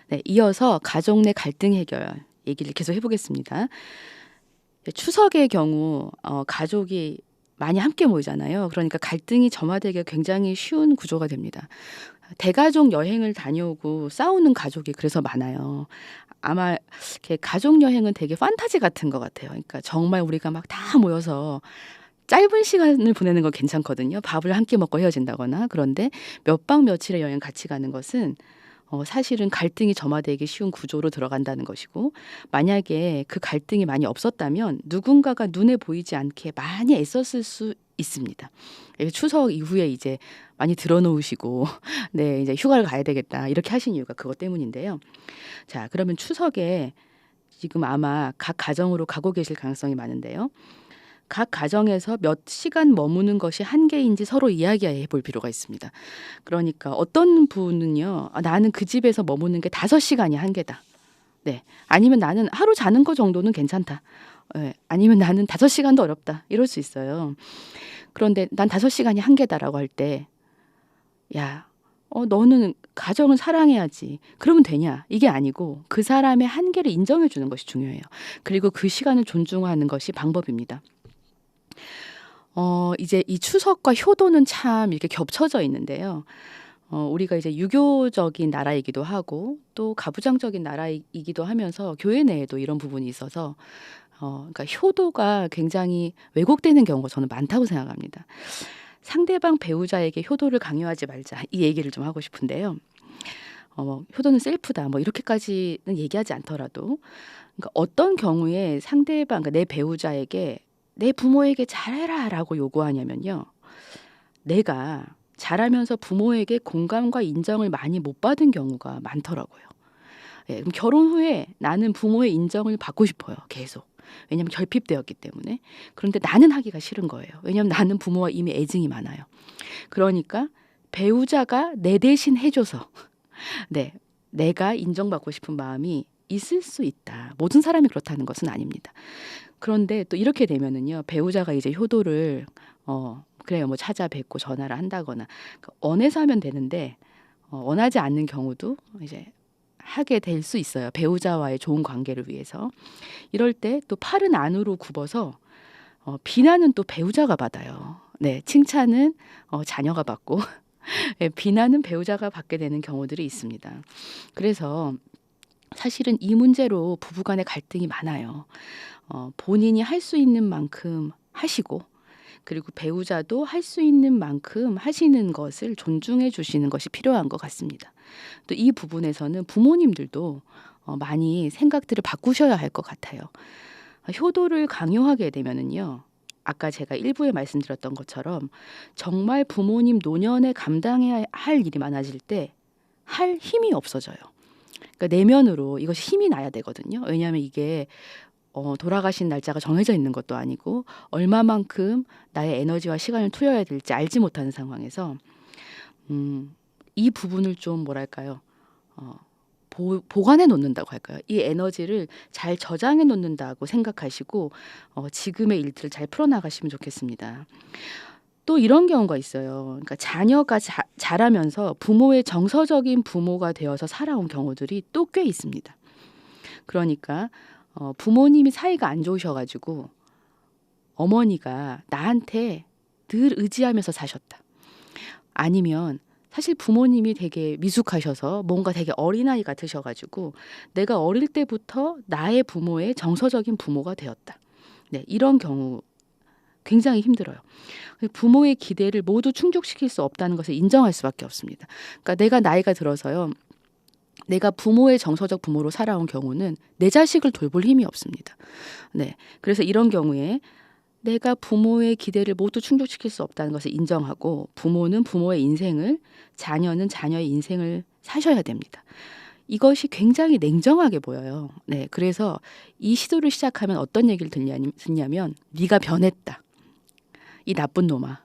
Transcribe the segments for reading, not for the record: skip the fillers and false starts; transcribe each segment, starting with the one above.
네, 이어서 가족 내 갈등 해결 얘기를 계속 해보겠습니다. 추석의 경우 가족이 많이 함께 모이잖아요. 그러니까 갈등이 점화되기가 굉장히 쉬운 구조가 됩니다. 대가족 여행을 다녀오고 싸우는 가족이 그래서 많아요. 아마 이렇게 가족 여행은 되게 판타지 같은 것 같아요. 그러니까 정말 우리가 막 다 모여서 짧은 시간을 보내는 건 괜찮거든요. 밥을 한 끼 먹고 헤어진다거나. 그런데 몇 박 며칠의 여행 같이 가는 것은 사실은 갈등이 점화되기 쉬운 구조로 들어간다는 것이고, 만약에 그 갈등이 많이 없었다면 누군가가 눈에 보이지 않게 많이 애썼을 수 있습니다. 추석 이후에 이제 많이 들어놓으시고 네, 이제 휴가를 가야 되겠다 이렇게 하신 이유가 그것 때문인데요. 자, 그러면 추석에 지금 아마 각 가정으로 가고 계실 가능성이 많은데요. 각 가정에서 몇 시간 머무는 것이 한계인지 서로 이야기해 볼 필요가 있습니다. 그러니까 어떤 분은요, 나는 그 집에서 머무는 게 5시간이 한계다. 네. 아니면 나는 하루 자는 거 정도는 괜찮다. 예. 아니면 나는 5시간도 어렵다. 이럴 수 있어요. 그런데 난 5시간이 한계다라고 할 때, 야, 너는 가정을 사랑해야지. 그러면 되냐? 이게 아니고 그 사람의 한계를 인정해 주는 것이 중요해요. 그리고 그 시간을 존중하는 것이 방법입니다. 이제 이 추석과 효도는 참 이렇게 겹쳐져 있는데요. 우리가 이제 유교적인 나라이기도 하고 또 가부장적인 나라이기도 하면서 교회 내에도 이런 부분이 있어서 그러니까 효도가 굉장히 왜곡되는 경우가 저는 많다고 생각합니다. 상대방 배우자에게 효도를 강요하지 말자 이 얘기를 좀 하고 싶은데요. 효도는 셀프다 뭐 이렇게까지는 얘기하지 않더라도 그러니까 어떤 경우에 상대방 그러니까 내 배우자에게 내 부모에게 잘해라라고 요구하냐면요. 내가 잘하면서 부모에게 공감과 인정을 많이 못 받은 경우가 많더라고요. 예, 그럼 결혼 후에 나는 부모의 인정을 받고 싶어요. 계속. 왜냐하면 결핍되었기 때문에. 그런데 나는 하기가 싫은 거예요. 왜냐하면 나는 부모와 이미 애증이 많아요. 그러니까 배우자가 내 대신 해줘서 네, 내가 인정받고 싶은 마음이 있을 수 있다. 모든 사람이 그렇다는 것은 아닙니다. 그런데 또 이렇게 되면은요. 배우자가 이제 효도를 그래요. 뭐 찾아뵙고 전화를 한다거나 원해서 하면 되는데 원하지 않는 경우도 이제 하게 될 수 있어요. 배우자와의 좋은 관계를 위해서. 이럴 때 또 팔은 안으로 굽어서 비난은 또 배우자가 받아요. 네, 칭찬은 자녀가 받고 예, 비난은 배우자가 받게 되는 경우들이 있습니다. 그래서 사실은 이 문제로 부부간의 갈등이 많아요. 본인이 할 수 있는 만큼 하시고 그리고 배우자도 할 수 있는 만큼 하시는 것을 존중해 주시는 것이 필요한 것 같습니다. 또 이 부분에서는 부모님들도 많이 생각들을 바꾸셔야 할 것 같아요. 효도를 강요하게 되면은요. 아까 제가 일부에 말씀드렸던 것처럼 정말 부모님 노년에 감당해야 할 일이 많아질 때 할 힘이 없어져요. 그러니까 내면으로 이것이 힘이 나야 되거든요. 왜냐하면 이게 돌아가신 날짜가 정해져 있는 것도 아니고 얼마만큼 나의 에너지와 시간을 투여해야 될지 알지 못하는 상황에서 이 부분을 좀 뭐랄까요? 보관해 놓는다고 할까요? 이 에너지를 잘 저장해 놓는다고 생각하시고 지금의 일들을 잘 풀어나가시면 좋겠습니다. 또 이런 경우가 있어요. 그러니까 자녀가 자라면서 부모의 정서적인 부모가 되어서 살아온 경우들이 또 꽤 있습니다. 그러니까 부모님이 사이가 안 좋으셔 가지고 어머니가 나한테 늘 의지하면서 사셨다. 아니면 사실 부모님이 되게 미숙하셔서 뭔가 되게 어린아이 같으셔 가지고 내가 어릴 때부터 나의 부모의 정서적인 부모가 되었다. 네, 이런 경우 굉장히 힘들어요. 부모의 기대를 모두 충족시킬 수 없다는 것을 인정할 수밖에 없습니다. 그러니까 내가 나이가 들어서요. 내가 부모의 정서적 부모로 살아온 경우는 내 자식을 돌볼 힘이 없습니다. 네. 그래서 이런 경우에 내가 부모의 기대를 모두 충족시킬 수 없다는 것을 인정하고 부모는 부모의 인생을, 자녀는 자녀의 인생을 사셔야 됩니다. 이것이 굉장히 냉정하게 보여요. 네. 그래서 이 시도를 시작하면 어떤 얘기를 듣냐면 네가 변했다. 이 나쁜 놈아.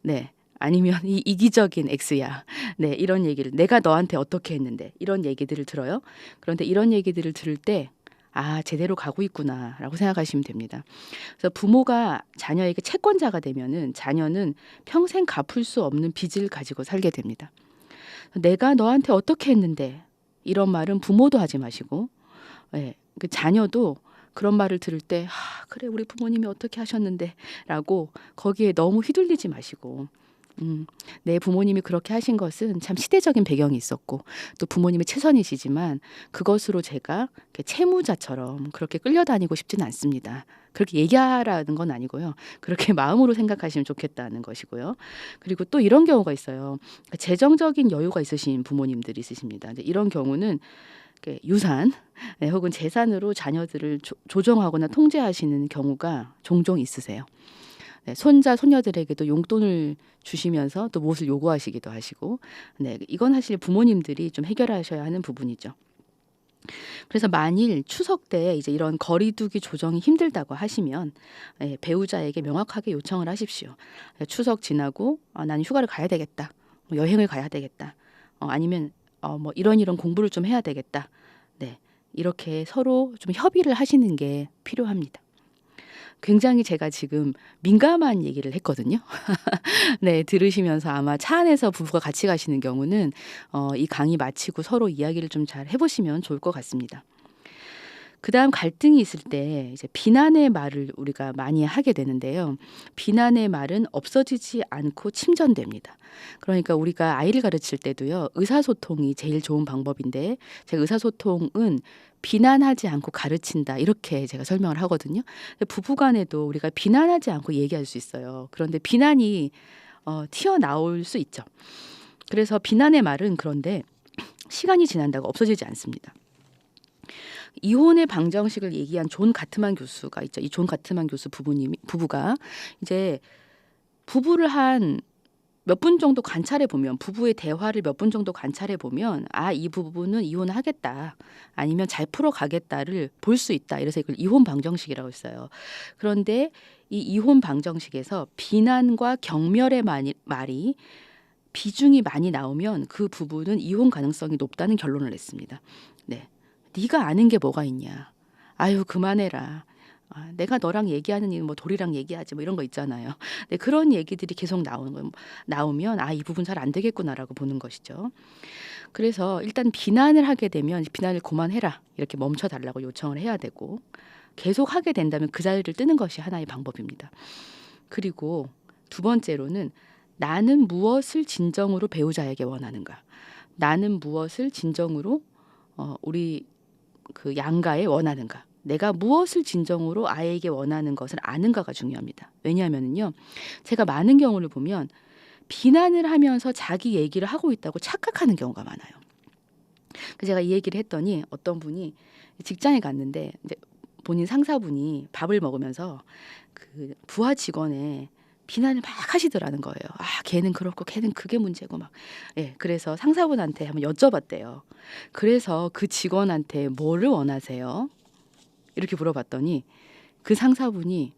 네. 아니면 이 이기적인 X야. 네. 이런 얘기를 내가 너한테 어떻게 했는데 이런 얘기들을 들어요. 그런데 이런 얘기들을 들을 때 제대로 가고 있구나라고 생각하시면 됩니다. 그래서 부모가 자녀에게 채권자가 되면은 자녀는 평생 갚을 수 없는 빚을 가지고 살게 됩니다. 내가 너한테 어떻게 했는데 이런 말은 부모도 하지 마시고, 예, 그 자녀도 그런 말을 들을 때, 아, 그래, 우리 부모님이 어떻게 하셨는데, 라고 거기에 너무 휘둘리지 마시고, 내 부모님이 그렇게 하신 것은 참 시대적인 배경이 있었고, 또 부모님이 최선이시지만, 그것으로 제가 이렇게 채무자처럼 그렇게 끌려다니고 싶지는 않습니다. 그렇게 얘기하라는 건 아니고요. 그렇게 마음으로 생각하시면 좋겠다는 것이고요. 그리고 또 이런 경우가 있어요. 재정적인 여유가 있으신 부모님들이 있으십니다. 이제 이런 경우는 이렇게 유산, 네, 혹은 재산으로 자녀들을 조정하거나 통제하시는 경우가 종종 있으세요. 네, 손자, 손녀들에게도 용돈을 주시면서 또 무엇을 요구하시기도 하시고, 네, 이건 사실 부모님들이 좀 해결하셔야 하는 부분이죠. 그래서 만일 추석 때 이제 이런 거리두기 조정이 힘들다고 하시면, 예, 배우자에게 명확하게 요청을 하십시오. 추석 지나고 나는 휴가를 가야 되겠다. 여행을 가야 되겠다. 아니면 뭐 이런 공부를 좀 해야 되겠다. 네, 이렇게 서로 좀 협의를 하시는 게 필요합니다. 굉장히 제가 지금 민감한 얘기를 했거든요. 네, 들으시면서 아마 차 안에서 부부가 같이 가시는 경우는 이 강의 마치고 서로 이야기를 좀 잘 해보시면 좋을 것 같습니다. 그다음 갈등이 있을 때 이제 비난의 말을 우리가 많이 하게 되는데요. 비난의 말은 없어지지 않고 침전됩니다. 그러니까 우리가 아이를 가르칠 때도요. 의사소통이 제일 좋은 방법인데, 제가 의사소통은 비난하지 않고 가르친다, 이렇게 제가 설명을 하거든요. 부부 간에도 우리가 비난하지 않고 얘기할 수 있어요. 그런데 비난이 튀어나올 수 있죠. 그래서 비난의 말은 그런데 시간이 지난다고 없어지지 않습니다. 이혼의 방정식을 얘기한 존 가트만 교수가 있죠. 이 존 가트만 교수 부부가 이제 부부를 한 몇 분 정도 관찰해 보면, 부부의 대화를 몇 분 정도 관찰해 보면, 아, 이 부부는 이혼을 하겠다, 아니면 잘 풀어가겠다를 볼 수 있다. 이래서 이걸 이혼 방정식이라고 했어요. 그런데 이 이혼 방정식에서 비난과 경멸의 말이 비중이 많이 나오면 그 부부는 이혼 가능성이 높다는 결론을 냈습니다. 네. 네가 아는 게 뭐가 있냐. 아유, 그만해라. 내가 너랑 얘기하는 일은 뭐 돌이랑 얘기하지, 뭐 이런 거 있잖아요. 네, 그런 얘기들이 계속 나오면 이 부분 잘 안 되겠구나라고 보는 것이죠. 그래서 일단 비난을 하게 되면 비난을 그만해라, 이렇게 멈춰달라고 요청을 해야 되고, 계속 하게 된다면 그 자리를 뜨는 것이 하나의 방법입니다. 그리고 두 번째로는, 나는 무엇을 진정으로 배우자에게 원하는가. 나는 무엇을 진정으로 우리 그 양가에 원하는가. 내가 무엇을 진정으로 아이에게 원하는 것을 아는가가 중요합니다. 왜냐하면요, 제가 많은 경우를 보면 비난을 하면서 자기 얘기를 하고 있다고 착각하는 경우가 많아요. 제가 이 얘기를 했더니 어떤 분이 직장에 갔는데, 이제 본인 상사분이 밥을 먹으면서 그 부하 직원의 비난을 막 하시더라는 거예요. 걔는 그렇고 걔는 그게 문제고 막. 예, 그래서 상사분한테 한번 여쭤봤대요. 그래서 그 직원한테 뭐를 원하세요? 이렇게 물어봤더니 그 상사분이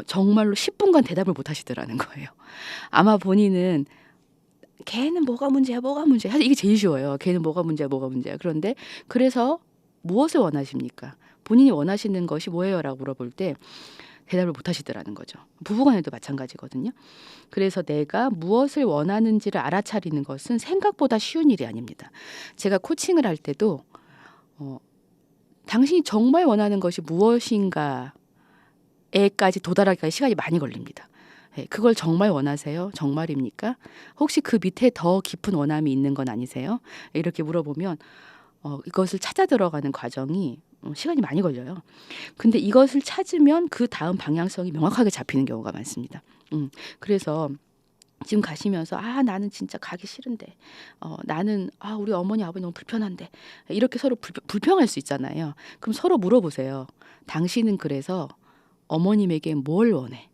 정말로 10분간 대답을 못 하시더라는 거예요. 아마 본인은 걔는 뭐가 문제야, 뭐가 문제야. 사실 이게 제일 쉬워요. 걔는 뭐가 문제야, 뭐가 문제야. 그런데 그래서 무엇을 원하십니까? 본인이 원하시는 것이 뭐예요? 라고 물어볼 때 대답을 못 하시더라는 거죠. 부부간에도 마찬가지거든요. 그래서 내가 무엇을 원하는지를 알아차리는 것은 생각보다 쉬운 일이 아닙니다. 제가 코칭을 할 때도 당신이 정말 원하는 것이 무엇인가에까지 도달하기까지 시간이 많이 걸립니다. 그걸 정말 원하세요? 정말입니까? 혹시 그 밑에 더 깊은 원함이 있는 건 아니세요? 이렇게 물어보면 이것을 찾아 들어가는 과정이 시간이 많이 걸려요. 근데 이것을 찾으면 그 다음 방향성이 명확하게 잡히는 경우가 많습니다. 그래서 지금 가시면서 나는 진짜 가기 싫은데, 나는 우리 어머니 아버지 너무 불편한데, 이렇게 서로 불평할 수 있잖아요. 그럼 서로 물어보세요. 당신은 그래서 어머님에게 뭘 원해?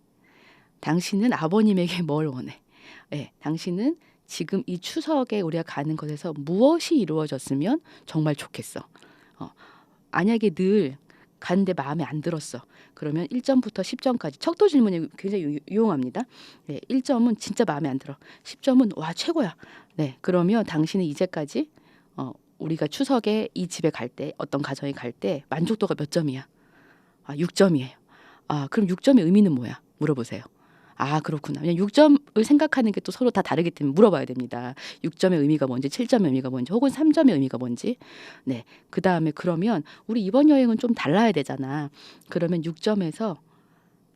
당신은 아버님에게 뭘 원해? 네, 당신은 지금 이 추석에 우리가 가는 것에서 무엇이 이루어졌으면 정말 좋겠어? 만약에 늘 가는데 마음에 안 들었어. 그러면 1점부터 10점까지 척도 질문이 굉장히 유용합니다. 네, 1점은 진짜 마음에 안 들어. 10점은 와, 최고야. 네, 그러면 당신은 이제까지 우리가 추석에 이 집에 갈 때, 어떤 가정에 갈 때 만족도가 몇 점이야? 6점이에요. 그럼 6점의 의미는 뭐야? 물어보세요. 아 그렇구나. 왜냐면 6점을 생각하는 게 또 서로 다 다르기 때문에 물어봐야 됩니다. 6점의 의미가 뭔지 7점의 의미가 뭔지 혹은 3점의 의미가 뭔지. 네. 그다음에 그러면 "우리 이번 여행은 좀 달라야 되잖아." 그러면 6점에서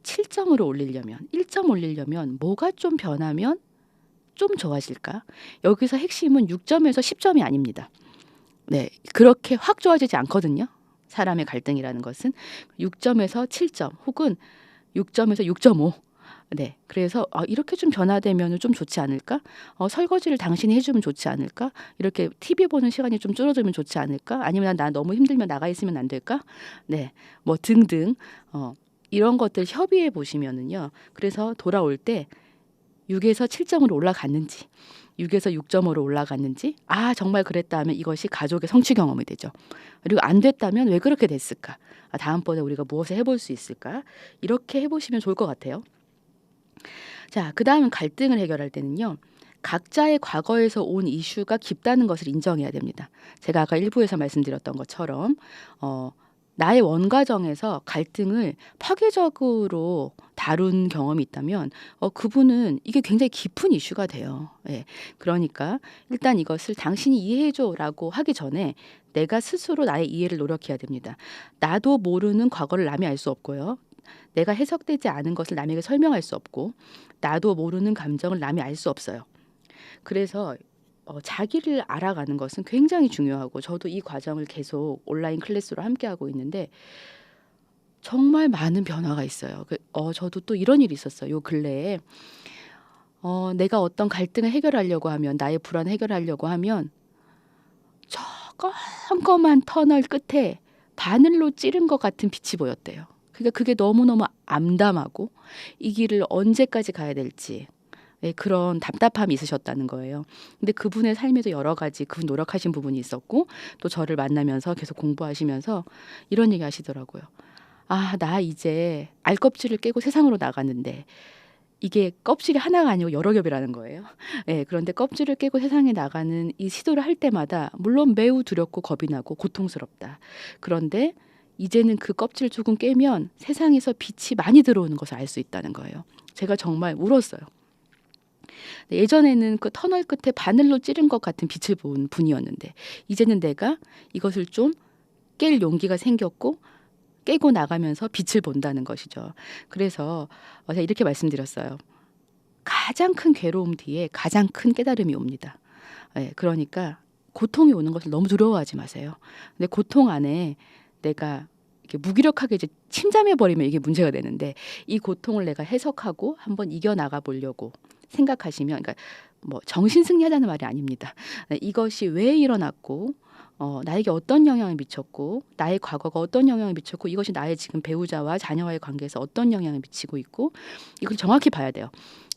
7점으로 올리려면 1점 올리려면 뭐가 좀 변하면 좀 좋아질까? 여기서 핵심은 6점에서 10점이 아닙니다. 네. 그렇게 확 좋아지지 않거든요. 사람의 갈등이라는 것은 6점에서 7점 혹은 6점에서 6.5. 네. 그래서 '아 이렇게 좀 변화되면은 좀 좋지 않을까? 설거지를 당신이 해 주면 좋지 않을까? 이렇게 TV 보는 시간이 좀 줄어들면 좋지 않을까? 아니면 나 너무 힘들면 나가 있으면 안 될까?' 네. 뭐 등등 이런 것들 협의해 보시면은요. 그래서 돌아올 때 6 에서 7 점으로 올라갔는지 6 에서 6 점으로 올라갔는지 '아 정말 그랬다.' 하면 이것이 가족의 성취 경험이 되죠. 그리고 안 됐다면 '왜 그렇게 됐을까? 아 다음번에 우리가 무엇을 해볼 수 있을까?' 이렇게 해 보시면 좋을 것 같아요. 자 그다음 갈등을 해결할 때는요. 각자의 과거에서 온 이슈가 깊다는 것을 인정해야 됩니다. 제가 아까 일부에서 말씀드렸던 것처럼 어 나의 원가정에서 갈등을 파괴적으로 다룬 경험이 있다면 그분은 이게 굉장히 깊은 이슈가 돼요. 예. 그러니까 일단 이것을 "당신이 이해해 줘."라고 하기 전에 내가 스스로 나의 이해를 노력해야 됩니다. 나도 모르는 과거를 남이 알 수 없고요. 내가 해석되지 않은 것을 남에게 설명할 수 없고 나도 모르는 감정을 남이 알 수 없어요. 그래서 자기를 알아가는 것은 굉장히 중요하고 저도 이 과정을 계속 온라인 클래스로 함께하고 있는데 정말 많은 변화가 있어요. 저도 또 이런 일이 있었어요. 요 근래에 내가 어떤 갈등을 해결하려고 하면 나의 불안을 해결하려고 하면 저 껌껌한 터널 끝에 바늘로 찌른 것 같은 빛이 보였대요. 그러니까 그게 너무너무 암담하고 이 길을 언제까지 가야 될지 그런 답답함이 있으셨다는 거예요. 근데 그분의 삶에도 여러 가지 그분 노력하신 부분이 있었고 또 저를 만나면서 계속 공부하시면서 이런 얘기 하시더라고요. "아 나 이제 알껍질을 깨고 세상으로 나가는데" 이게 껍질이 하나가 아니고 여러 겹이라는 거예요. 예. 그런데 껍질을 깨고 세상에 나가는 이 시도를 할 때마다 물론 매우 두렵고 겁이 나고 고통스럽다. 그런데 이제는 그 껍질을 조금 깨면 세상에서 빛이 많이 들어오는 것을 알 수 있다는 거예요. 제가 정말 울었어요. 예전에는 그 터널 끝에 바늘로 찌른 것 같은 빛을 본 분이었는데 이제는 내가 이것을 좀 깰 용기가 생겼고 깨고 나가면서 빛을 본다는 것이죠. 그래서 제가 이렇게 말씀드렸어요. 가장 큰 괴로움 뒤에 가장 큰 깨달음이 옵니다. 예. 그러니까 고통이 오는 것을 너무 두려워하지 마세요. 근데 고통 안에 내가 이렇게 무기력하게 이제 침잠해 버리면 이게 문제가 되는데 이 고통을 내가 해석하고 한번 이겨 나가 보려고 생각하시면 그러니까 뭐 정신 승리하자는 말이 아닙니다. 이것이 왜 일어났고 나에게 어떤 영향을 미쳤고 나의 과거가 어떤 영향을 미쳤고 이것이 나의 지금 배우자와 자녀와의 관계에서 어떤 영향을 미치고 있고 이걸 정확히 봐야 돼요.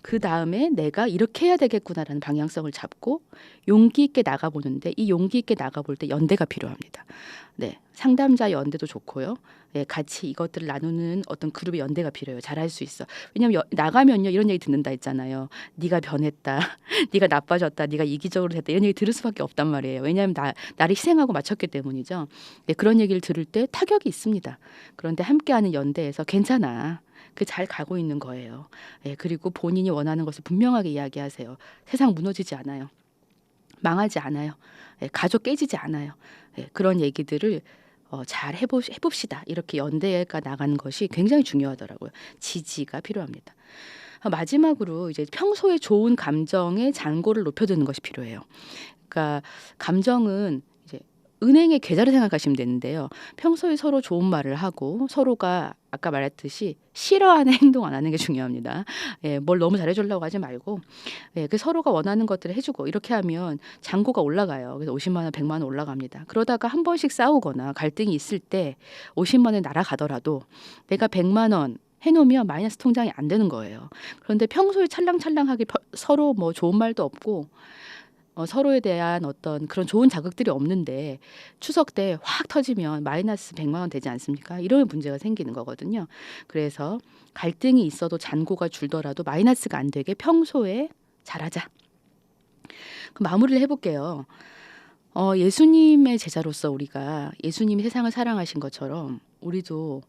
그다음에 '내가 이렇게 해야 되겠구나.'라는 방향성을 잡고 용기 있게 나가 보는데 이 용기 있게 나가 볼 때 연대가 필요합니다. 네. 상담자 연대도 좋고요. 예 같이 이것들을 나누는 어떤 그룹의 연대가 필요해요. "잘할 수 있어." 왜냐하면 나가면요 이런 얘기 듣는다 했잖아요. "네가 변했다. 네가 나빠졌다. 네가 이기적으로 됐다." 이런 얘기 들을 수밖에 없단 말이에요. 왜냐하면 나를 희생하고 마쳤기 때문이죠. 네 그런 얘기를 들을 때 타격이 있습니다. 그런데 함께하는 연대에서 "괜찮아. 그 잘 가고 있는 거예요." 예 그리고 본인이 원하는 것을 분명하게 이야기하세요. 세상 무너지지 않아요. 망하지 않아요. 예 가족 깨지지 않아요. 예 그런 얘기들을 잘 해 봅시다. 이렇게 연대가 나가는 것이 굉장히 중요하더라고요. 지지가 필요합니다. 마지막으로 이제 평소에 좋은 감정의 잔고를 높여드는 것이 필요해요. 그러니까 감정은 이제 은행의 계좌를 생각하시면 되는데요. 평소에 서로 좋은 말을 하고 서로가 아까 말했듯이 싫어하는 행동 안 하는 게 중요합니다. 예 뭘 너무 잘해 주려고 하지 말고 그 서로가 원하는 것들을 해 주고 이렇게 하면 잔고가 올라가요. 그래서 50만 원, 100만 원 올라갑니다. 그러다가 한 번씩 싸우거나 갈등이 있을 때 50만 원이 날아가더라도 내가 100만 원 해 놓으면 마이너스 통장이 안 되는 거예요. 그런데 평소에 찰랑찰랑하게 서로 뭐 좋은 말도 없고 서로에 대한 어떤 그런 좋은 자극들이 없는데 추석 때 확 터지면 마이너스 100만 원 되지 않습니까? 이러면 문제가 생기는 거거든요. 그래서 갈등이 있어도 잔고가 줄더라도 마이너스가 안 되게 평소에 잘하자. 그럼 마무리를 해 볼게요. 예수님의 제자로서 우리가 예수님이 세상을 사랑하신 것처럼 우리도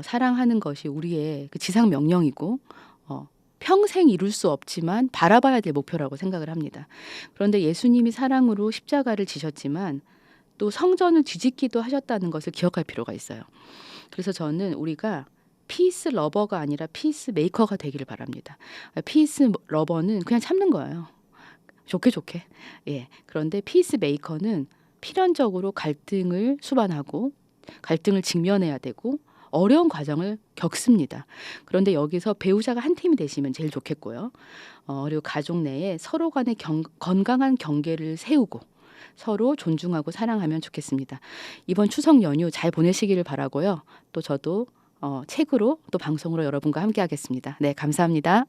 사랑하는 것이 우리의 그 지상 명령이고 어 평생 이룰 수 없지만 바라봐야 될 목표라고 생각을 합니다. 그런데 예수님이 사랑으로 십자가를 지셨지만 또 성전을 뒤집기도 하셨다는 것을 기억할 필요가 있어요. 그래서 저는 우리가 피스 러버가 아니라 피스 메이커가 되기를 바랍니다. 피스 러버는 그냥 참는 거예요. 좋게 좋게. 예. 그런데 피스 메이커는 필연적으로 갈등을 수반하고 갈등을 직면해야 되고 어려운 과정을 겪습니다. 그런데 여기서 배우자가 한 팀이 되시면 제일 좋겠고요. 그리고 가족 내에 서로 간의 건강한 경계를 세우고 서로 존중하고 사랑하면 좋겠습니다. 이번 추석 연휴 잘 보내시기를 바라고요. 또 저도 책으로 또 방송으로 여러분과 함께 하겠습니다. 네, 감사합니다.